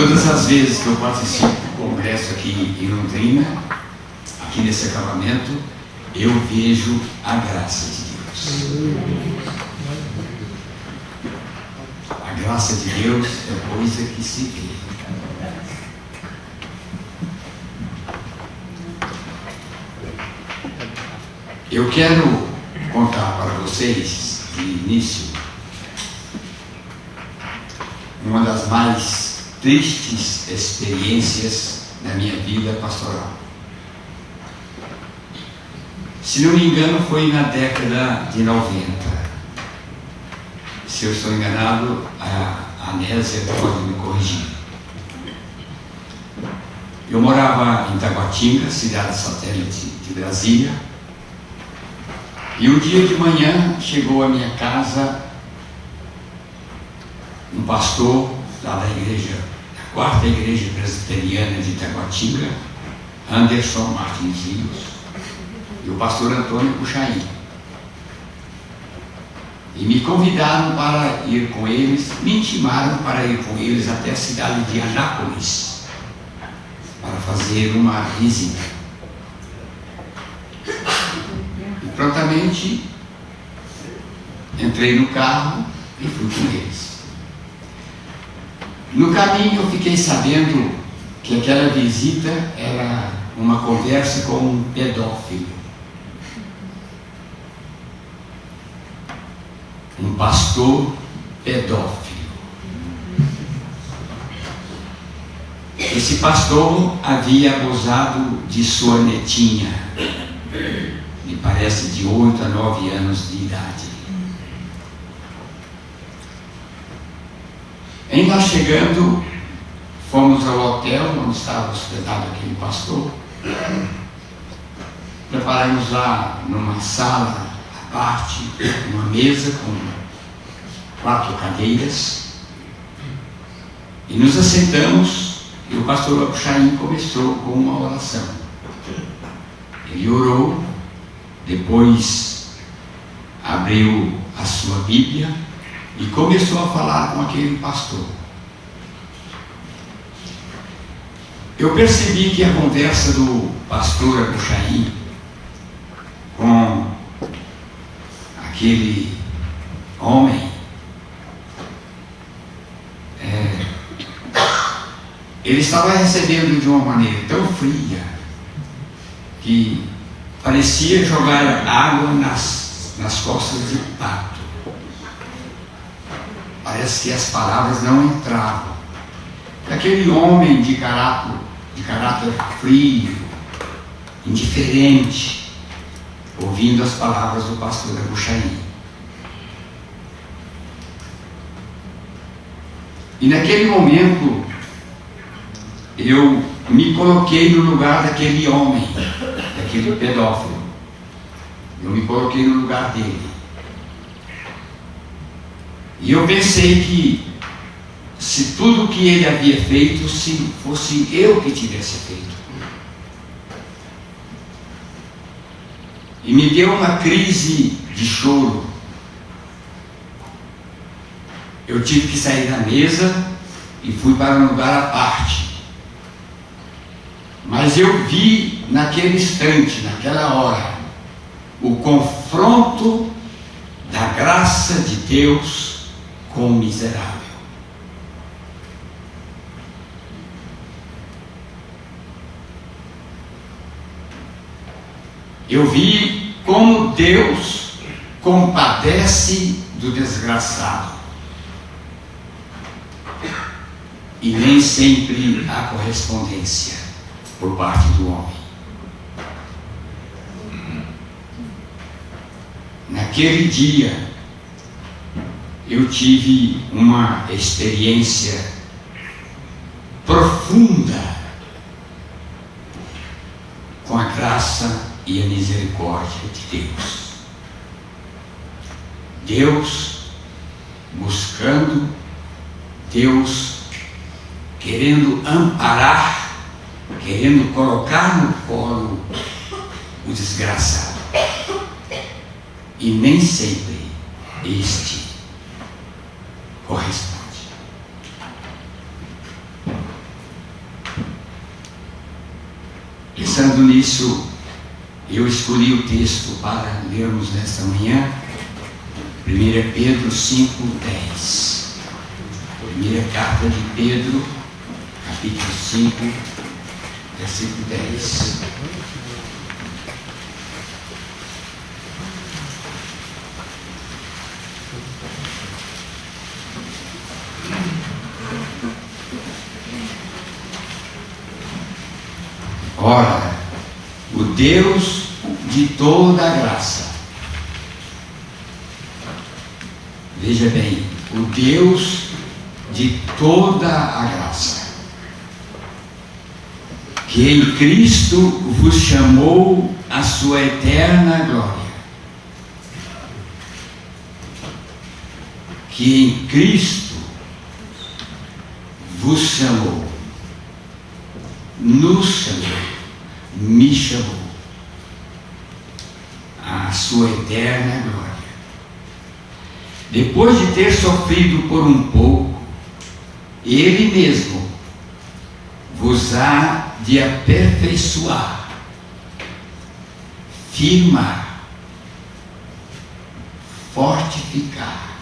Todas as vezes que eu participo do congresso aqui em Londrina, aqui nesse acampamento, eu vejo a graça de Deus. A graça de Deus é coisa que se vê. Eu quero contar para vocês, de início, uma das mais tristes experiências da minha vida pastoral. Se não me engano, foi na década de 90. Se eu estou enganado, a Nésia pode me corrigir. Eu morava em Taguatinga, cidade satélite de Brasília, e um dia de manhã chegou à minha casa um pastor lá da igreja, da quarta igreja presbiteriana de Taguatinga, Anderson Martins Rios, e o pastor Antônio Puxaí. E me convidaram para ir com eles, me intimaram para ir com eles até a cidade de Anápolis, para fazer uma visita. E prontamente entrei no carro e fui com eles. No caminho eu fiquei sabendo que aquela visita era uma conversa com um pedófilo. Um pastor pedófilo. Esse pastor havia abusado de sua netinha, me parece de 8 a 9 anos de idade. Em lá chegando, fomos ao hotel onde estava hospedado aquele pastor. Preparamos lá numa sala à parte, uma mesa com 4 cadeiras, e nos assentamos, e o pastor Apuxaim começou com uma oração. Ele orou, depois abriu a sua Bíblia e começou a falar com aquele pastor. Eu percebi que a conversa do pastor Apuxaim com aquele homem, ele estava recebendo de uma maneira tão fria que parecia jogar água nas costas de pato. Parece que as palavras não entravam. Aquele homem de caráter frio, indiferente, ouvindo as palavras do pastor Apuxaim. E naquele momento, eu me coloquei no lugar daquele homem, daquele pedófilo. Eu me coloquei no lugar dele. E eu pensei que, se tudo o que ele havia feito, se fosse eu que tivesse feito. E me deu uma crise de choro. Eu tive que sair da mesa e fui para um lugar à parte. Mas eu vi naquele instante, naquela hora, o confronto da graça de Deus com o miserável. Eu vi como Deus compadece do desgraçado. E nem sempre há correspondência por parte do homem. Naquele dia, eu tive uma experiência profunda com a graça e a misericórdia de Deus. Deus buscando, Deus querendo amparar, querendo colocar no colo o desgraçado. E nem sempre este corresponde. pensando nisso, eu escolhi o texto para lermos nesta manhã, 1 Pedro 5:10. Primeira carta de Pedro, capítulo 5, versículo 10. Ora, o Deus de toda a graça, veja bem, o Deus de toda a graça, que em Cristo vos chamou à sua eterna glória, que em Cristo vos chamou, nos chamou, me chamou à sua eterna glória, depois de ter sofrido por um pouco, Ele mesmo vos há de aperfeiçoar, firmar, fortificar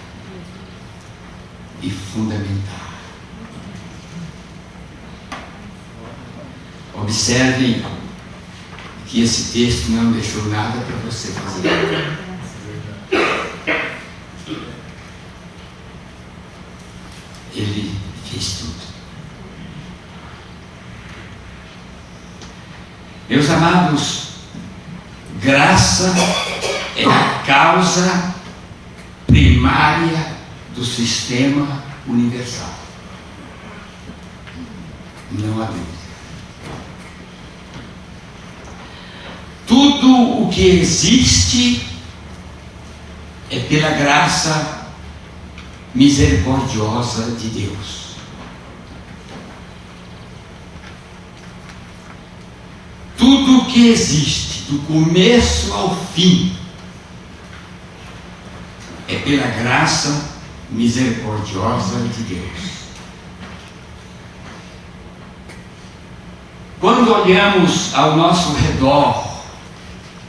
e fundamentar. Observem que esse texto não deixou nada para você fazer. Ele fez tudo. Meus amados, graça é a causa primária do sistema universal. Não há dúvida. Tudo o que existe é pela graça misericordiosa de Deus. Tudo o que existe, do começo ao fim, é pela graça misericordiosa de Deus. Quando olhamos ao nosso redor,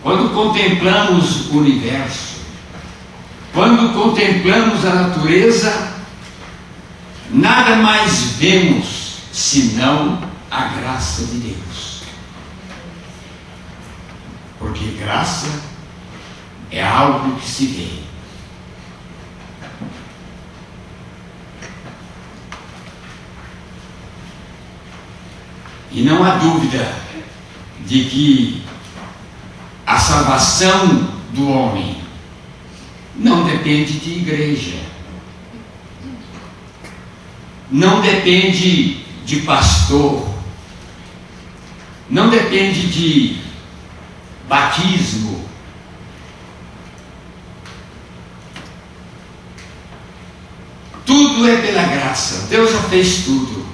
quando contemplamos o universo, quando contemplamos a natureza, nada mais vemos senão a graça de Deus. Porque graça é algo que se vê. E não há dúvida de que a salvação do homem não depende de igreja, não depende de pastor, não depende de batismo. Tudo é pela graça. Deus já fez tudo.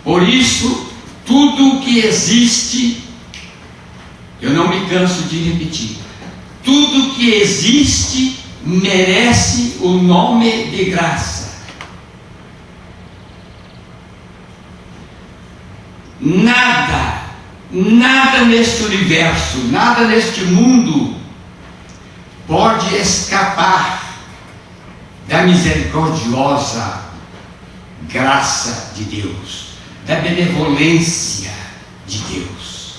Por isso, tudo o que existe, eu não me canso de repetir, tudo que existe merece o nome de graça. Nada neste universo, nada neste mundo pode escapar da misericordiosa graça de Deus, da benevolência de Deus.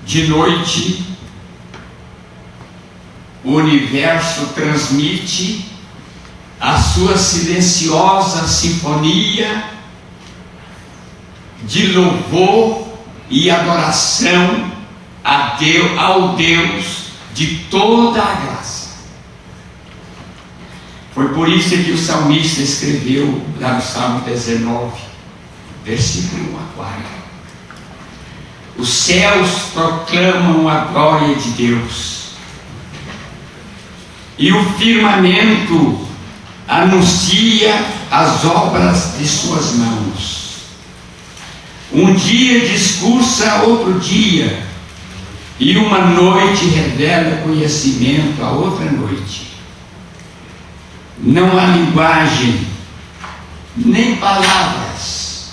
De noite, o universo transmite a sua silenciosa sinfonia de louvor e adoração a Deus, ao Deus de toda a graça. Foi por isso que o salmista escreveu lá no Salmo 19, versículo 1 a 4. Os céus proclamam a glória de Deus, e o firmamento anuncia as obras de suas mãos. Um dia discursa outro dia, E uma noite revela conhecimento a outra noite. Não há linguagem, nem palavras,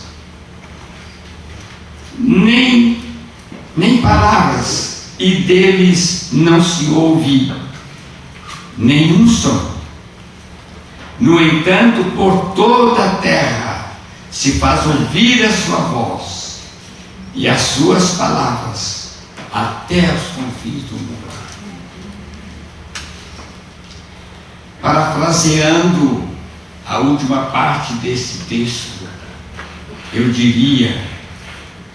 nem palavras, e deles não se ouve nenhum som. No entanto, por toda a terra se faz ouvir a sua voz e as suas palavras até os confins do mundo. Parafraseando a última parte desse texto, eu diria: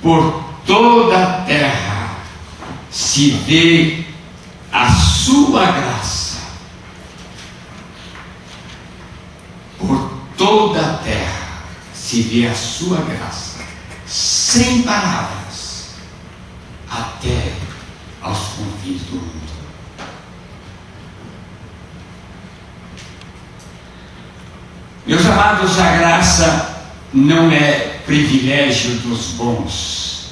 por toda a terra se vê a sua graça. Por toda a terra se vê a sua graça, sem palavras, até aos confins do mundo. Meus amados, a graça não é privilégio dos bons.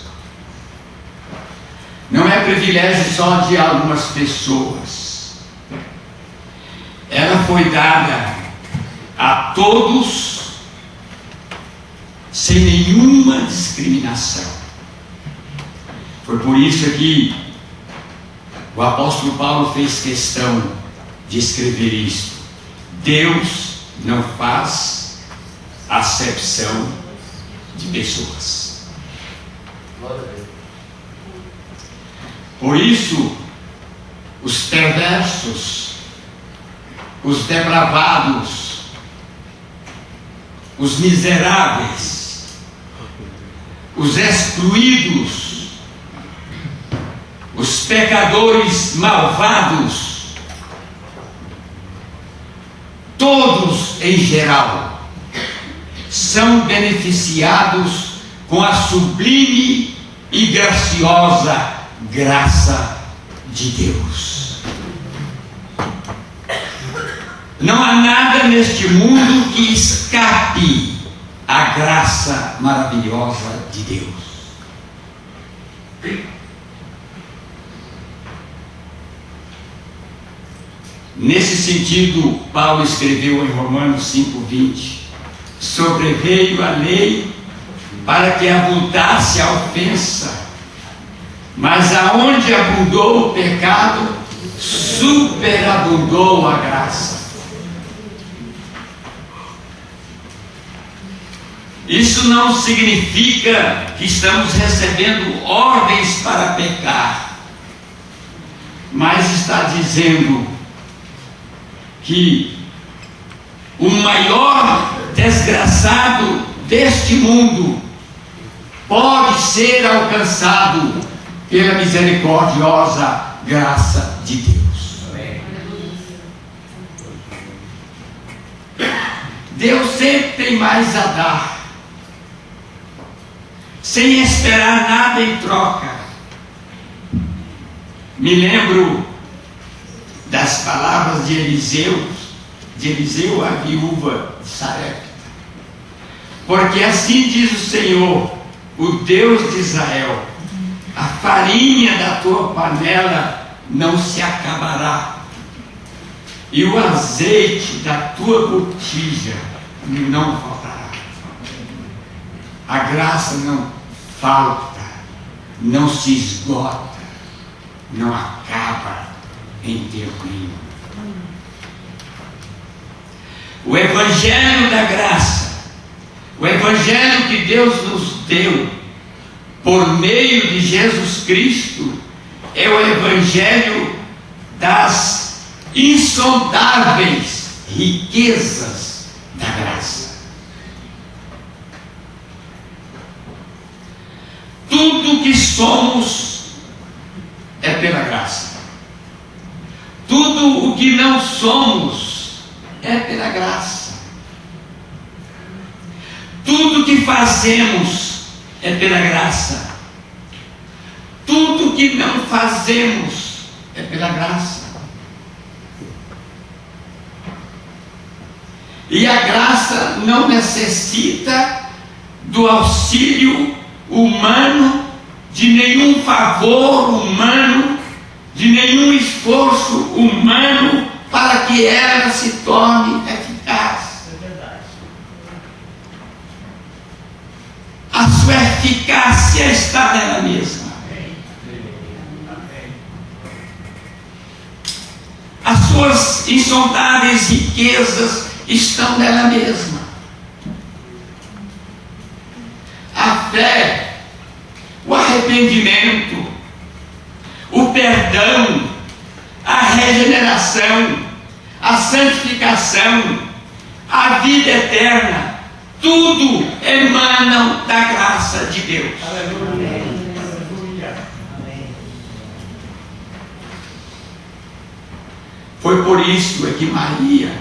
Não é privilégio só de algumas pessoas. Ela foi dada a todos, sem nenhuma discriminação. Foi por isso que o apóstolo Paulo fez questão de escrever isto: Deus não faz acepção de pessoas. Por isso, os perversos, os depravados, os miseráveis, os excluídos, os pecadores malvados, todos em geral são beneficiados com a sublime e graciosa graça de Deus. Não há nada neste mundo que escape à graça maravilhosa de Deus. Nesse sentido, Paulo escreveu em Romanos 5,20: sobreveio a lei para que abundasse a ofensa, mas aonde abundou o pecado, superabundou a graça. Isso não significa que estamos recebendo ordens para pecar, mas está dizendo que o maior desgraçado deste mundo pode ser alcançado pela misericordiosa graça de Deus. Deus sempre tem mais a dar, sem esperar nada em troca. Me lembro das palavras de Eliseu, a viúva de Sarepta: porque assim diz o Senhor, o Deus de Israel, a farinha da tua panela não se acabará, e o azeite da tua botija não faltará. A graça não falta, não se esgota, não acaba em tempo nenhum. O Evangelho da graça, o Evangelho que Deus nos deu por meio de Jesus Cristo, é o Evangelho das insondáveis riquezas da graça. Tudo que somos é pela graça. Tudo o que não somos é pela graça. Tudo que fazemos é pela graça. Tudo que não fazemos é pela graça. E a graça não necessita do auxílio humano, de nenhum favor humano de nenhum esforço humano para que ela se torne eficaz. É verdade. A sua eficácia está nela mesma. As suas insondáveis riquezas estão nela mesma. A fé, o arrependimento, o perdão, a regeneração, a santificação, a vida eterna, tudo emanam da graça de Deus. Aleluia. Foi por isso que Maria,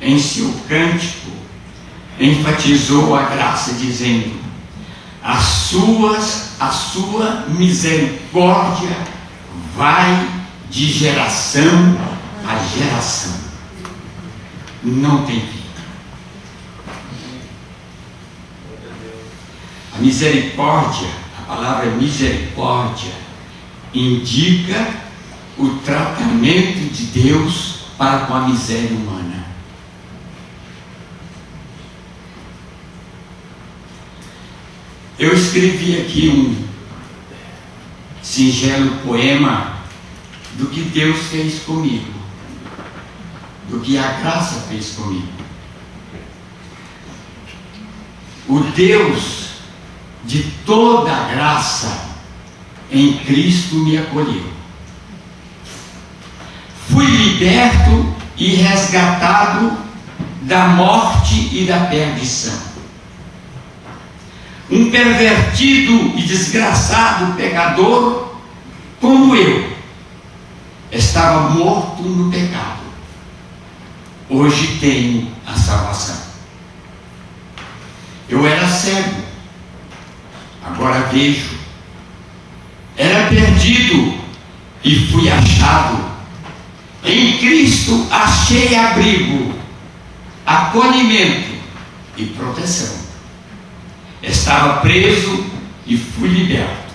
em seu cântico, enfatizou a graça, dizendo: a sua misericórdia vai de geração a geração, não tem fim. A misericórdia, a palavra misericórdia, indica o tratamento de Deus para com a miséria humana. Eu escrevi aqui um singelo poema do que Deus fez comigo, do que a graça fez comigo. O Deus de toda a graça em Cristo me acolheu. Fui liberto e resgatado da morte e da perdição. Um pervertido e desgraçado pecador como eu estava morto no pecado. Hoje tenho a salvação. Eu era cego, agora vejo. Era perdido e fui achado. Em Cristo achei abrigo, acolhimento e proteção. Estava preso e fui liberto,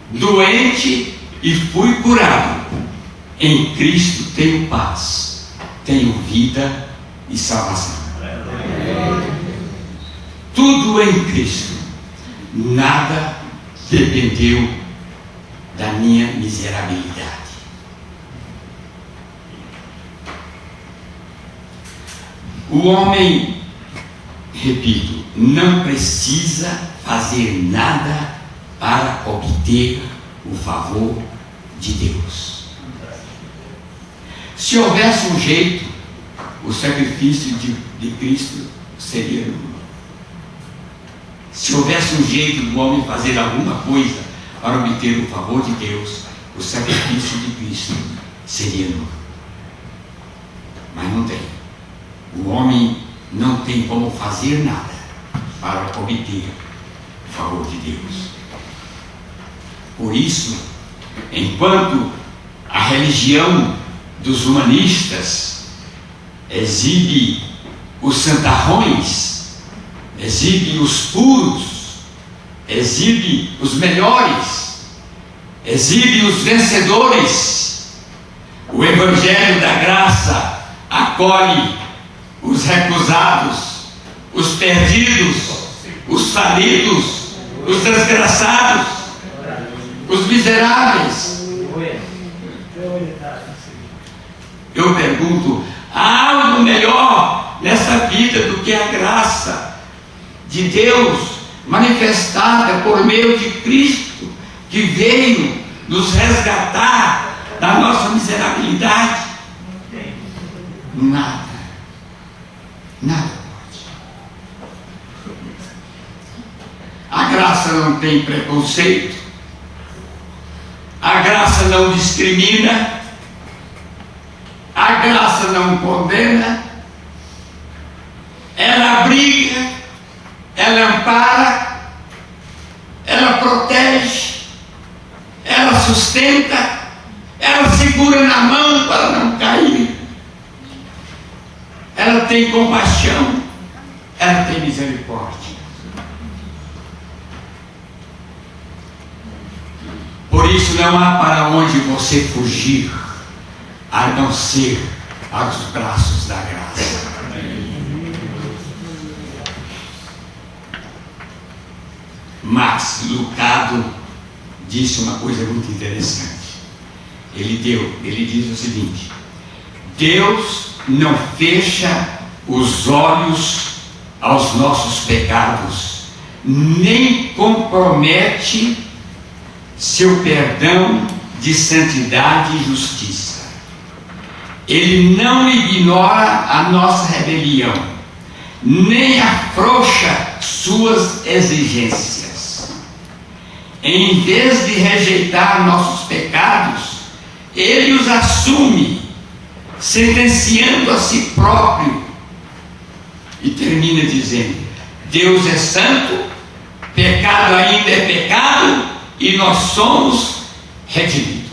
doente e fui curado. Em Cristo tenho paz, tenho vida e salvação. Tudo em Cristo, nada dependeu da minha miserabilidade. O homem, repito, não precisa fazer nada para obter o favor de Deus. Se houvesse um jeito, o sacrifício de Cristo seria nulo. Se houvesse um jeito do homem fazer alguma coisa para obter o favor de Deus, o sacrifício de Cristo seria nulo. Mas não tem. O homem não tem como fazer nada para obter o favor de Deus. Por isso, enquanto a religião dos humanistas exibe os santarrões, exibe os puros, exibe os melhores, exibe os vencedores, o Evangelho da Graça acolhe os recusados, os perdidos, os falidos, os desgraçados, os miseráveis. Eu pergunto: há algo melhor nessa vida do que a graça de Deus manifestada por meio de Cristo, que veio nos resgatar da nossa miserabilidade? Nada. Nada pode. A graça não tem preconceito, a graça não discrimina, a graça não condena, ela abriga, ela ampara, ela protege, ela sustenta, ela segura na mão para não cair. Ela tem compaixão, ela tem misericórdia. Por isso isso não há para onde você fugir, a não ser aos braços da graça. Mas Lucado disse uma coisa muito interessante. Ele diz o seguinte: Deus não fecha os olhos aos nossos pecados, nem compromete seu perdão de santidade e justiça. Ele não ignora a nossa rebelião, nem afrouxa suas exigências. Em vez de rejeitar nossos pecados, Ele os assume, sentenciando a si próprio. E termina dizendo: Deus é santo, pecado ainda é pecado, e nós somos redimidos.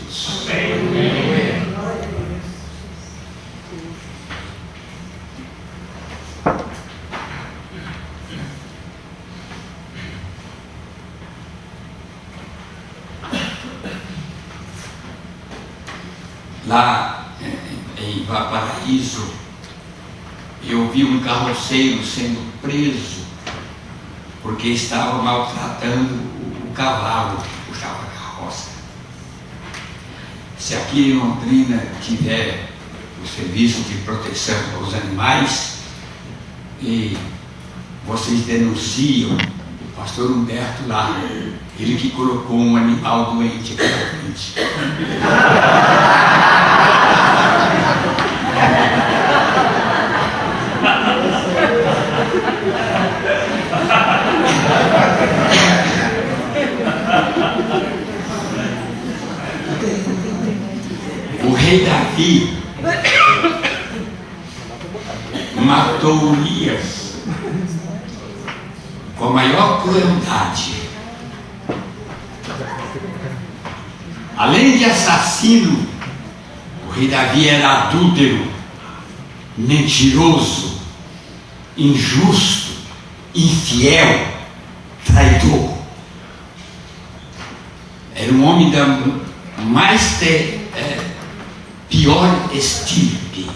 Lá em Valparaíso, eu vi um carroceiro sendo preso porque estava maltratando o cavalo que puxava a carroça. Se aqui em Londrina tiver o serviço de proteção aos animais e vocês denunciam o pastor Humberto lá, ele que colocou um animal doente aqui na frente. O rei Davi matou Urias com a maior crueldade. Além de assassino, o rei Davi era adúltero, mentiroso, injusto, infiel, traidor. Era um homem da mais pior estirpe.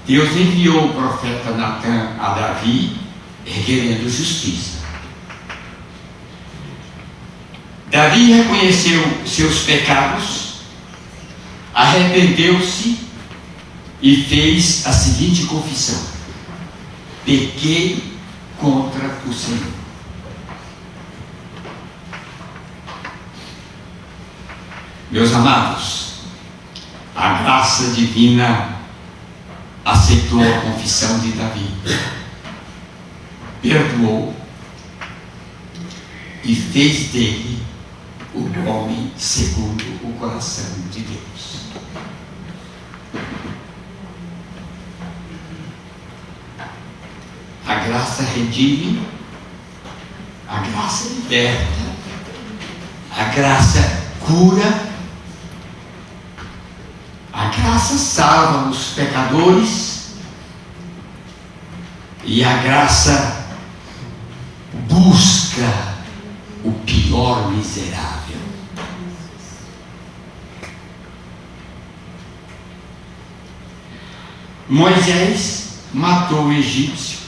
Deus enviou o profeta Natan a Davi requerendo justiça. Davi reconheceu seus pecados, arrependeu-se e fez a seguinte confissão: pequei contra o Senhor. Meus amados, a graça divina aceitou a confissão de Davi, perdoou e fez dele o homem segundo o coração de Deus. A graça redime, a graça liberta, a graça cura, a graça salva os pecadores e a graça busca o pior miserável. Moisés matou o egípcio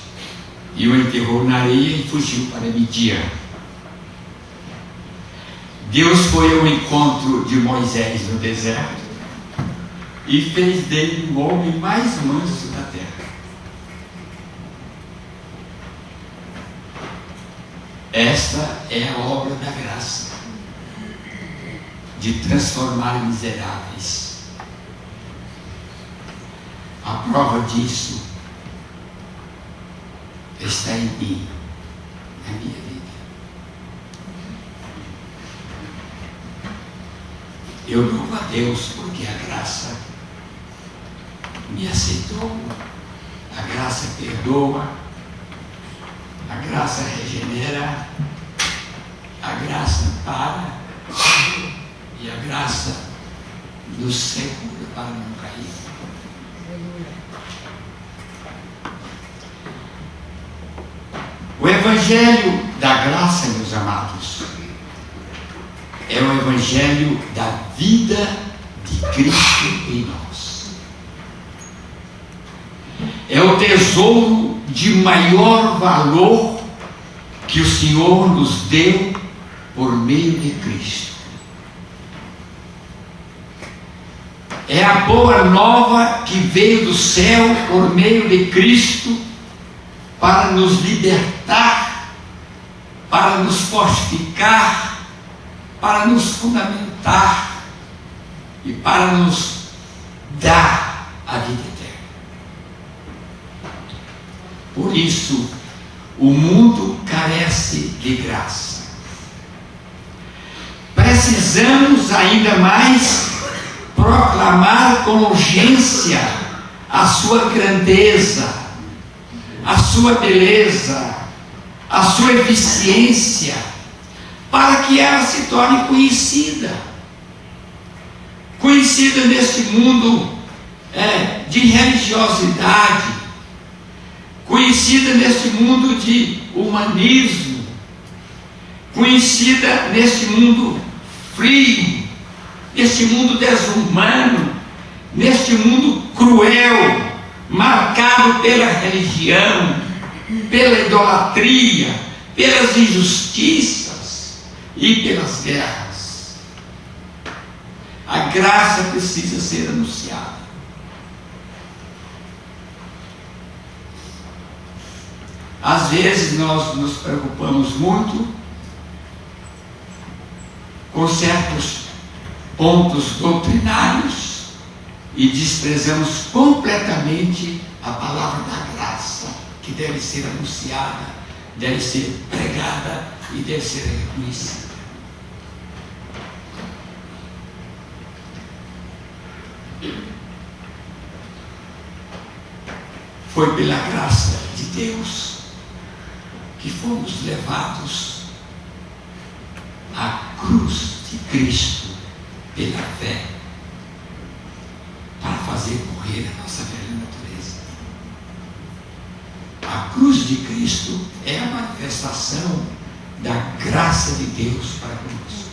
e o enterrou na areia e fugiu para Midian. Deus foi ao encontro de Moisés no deserto e fez dele o homem mais manso da terra. Esta é a obra da graça, de transformar miseráveis. A prova disso está em mim, na minha vida. Eu louvo a Deus porque a graça me aceitou, a graça perdoa, a graça regenera, a graça ampara e a graça nos segura para não cair. O Evangelho da graça, meus amados, é o Evangelho da vida de Cristo em nós. É o tesouro de maior valor que o Senhor nos deu por meio de Cristo. É a boa nova que veio do céu por meio de Cristo para nos libertar, para nos fortificar, para nos fundamentar e para nos dar a vida eterna. Por isso, o mundo carece de graça. Precisamos ainda mais proclamar com urgência a sua grandeza, a sua beleza, a sua eficiência, para que ela se torne conhecida. Conhecida neste mundo de religiosidade, conhecida neste mundo de humanismo, conhecida neste mundo frio, neste mundo desumano, neste mundo cruel, marcado pela religião, pela idolatria, pelas injustiças e pelas guerras. A graça precisa ser anunciada. Às vezes nós nos preocupamos muito com certos pontos doutrinários e desprezamos completamente a palavra da graça, que deve ser anunciada, deve ser pregada e deve ser reconhecida. Foi pela graça de Deus que fomos levados à cruz de Cristo pela fé, para fazer morrer a nossa velha natureza. A cruz de Cristo é a manifestação da graça de Deus para conosco.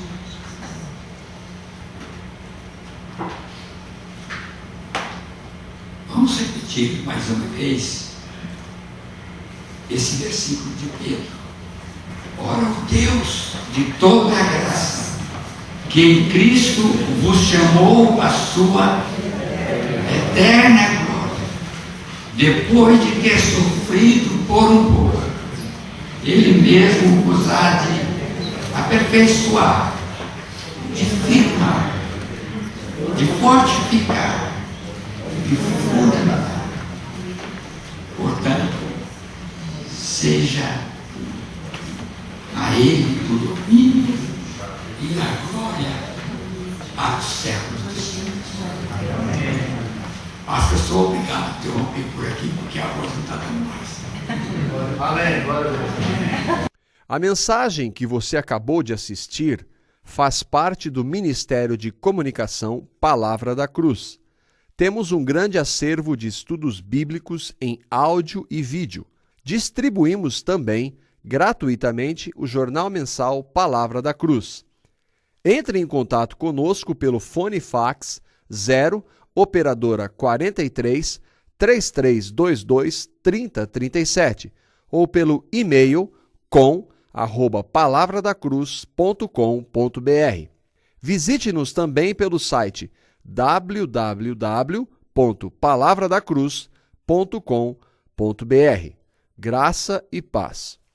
Vamos repetir mais uma vez esse versículo de Pedro. Ora, o Deus de toda a graça, que em Cristo vos chamou a sua eterna glória, depois de ter sofrido por um pouco, Ele mesmo vos há de aperfeiçoar, de firmar, de fortificar, de fundamentar. Portanto, seja a Ele o domínio e a glória para os séculos dos séculos. Pastor, eu sou obrigado a interromper por aqui, porque a voz não está dando mais. Amém. A mensagem que você acabou de assistir faz parte do Ministério de Comunicação Palavra da Cruz. Temos um grande acervo de estudos bíblicos em áudio e vídeo. Distribuímos também gratuitamente o jornal mensal Palavra da Cruz. Entre em contato conosco pelo fone fax 0 operadora 43 3322 3037 ou pelo e-mail com@palavradacruz.com.br. Visite-nos também pelo site www.palavradacruz.com.br. Graça e paz.